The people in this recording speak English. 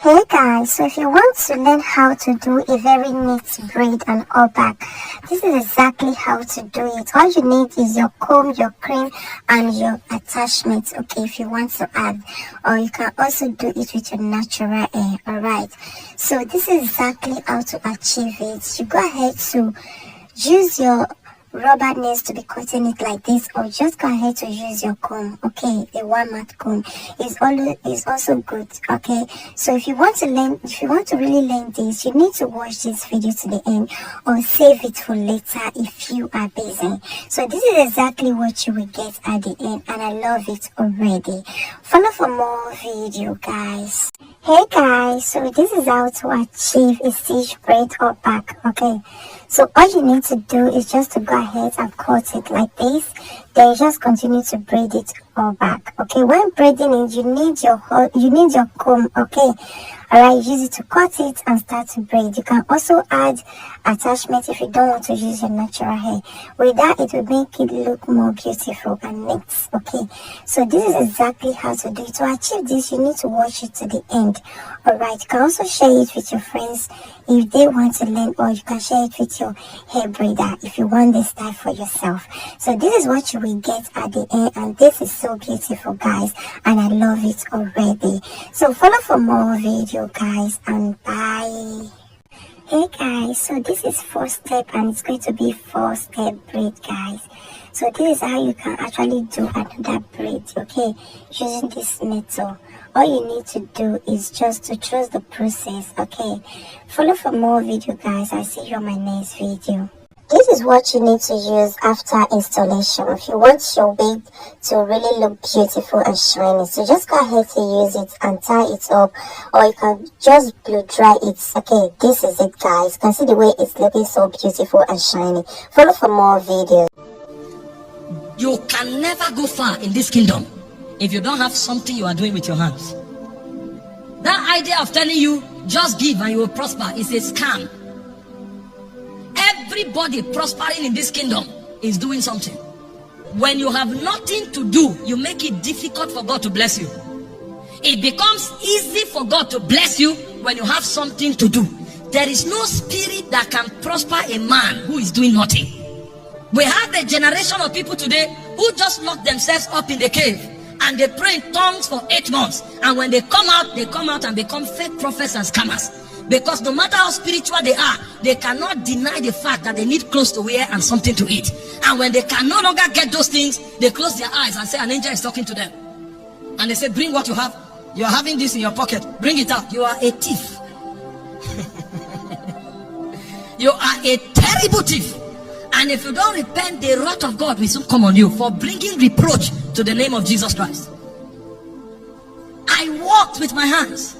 Hey guys, so if you want to learn how to do a very neat braid and all back, this is exactly how to do it. All you need is your comb, your cream, and your attachments, okay, if you want to add, or you can also do it with your natural hair. Alright, so this is exactly how to achieve it. You go ahead to use your rubber nails to be cutting it like this, or just go ahead to use your comb, okay. The walnut comb is also good, okay. So if you want to really learn this, you need to watch this video to the end, or save it for later if you are busy. So this is exactly what you will get at the end, and I love it already. Follow for more video, guys. Hey guys, so this is how to achieve a stitch braid or back, okay. So all you need to do is just to go ahead and cut it like this, then just continue to braid it all back, okay. When braiding it, you need your comb, okay. Alright, use it to cut it and start to braid. You can also add attachments if you don't want to use your natural hair. With that, it will make it look more beautiful and neat, okay. So this is exactly how to do it. To achieve this, you need to watch it to the end. Alright, you can also share it with your friends if they want to learn, or you can share it with your hair braider if you want this style for yourself. So this is what you will get at the end, and this is so beautiful, guys, and I love it already. So follow for more video, guys, and bye. Hey guys, so this is 4-step, and it's going to be 4-step braid, guys. So this is how you can actually do another braid, okay, using this method. All you need to do is just to trust the process, okay. Follow for more video, guys. I'll see you on my next video. This is what you need to use after installation if you want your wig to really look beautiful and shiny. So just go ahead to use it and tie it up, or you can just blow dry it. Okay, this is it, guys. You can see the way it's looking so beautiful and shiny. Follow for more videos. You can never go far in this kingdom if you don't have something you are doing with your hands. That idea of telling you just give and you will prosper is a scam. Everybody prospering in this kingdom is doing something. When you have nothing to do, you make it difficult for God to bless you. It becomes easy for God to bless you when you have something to do. There is no spirit that can prosper a man who is doing nothing. We have a generation of people today who just lock themselves up in the cave and they pray in tongues for 8 months, and when they come out and become fake prophets and scammers. Because no matter how spiritual they are, they cannot deny the fact that they need clothes to wear and something to eat. And when they can no longer get those things, they close their eyes and say an angel is talking to them. And they say, bring what you have. You are having this in your pocket. Bring it out. You are a thief. You are a terrible thief. And if you don't repent, the wrath of God will soon come on you for bringing reproach to the name of Jesus Christ. I walked with my hands.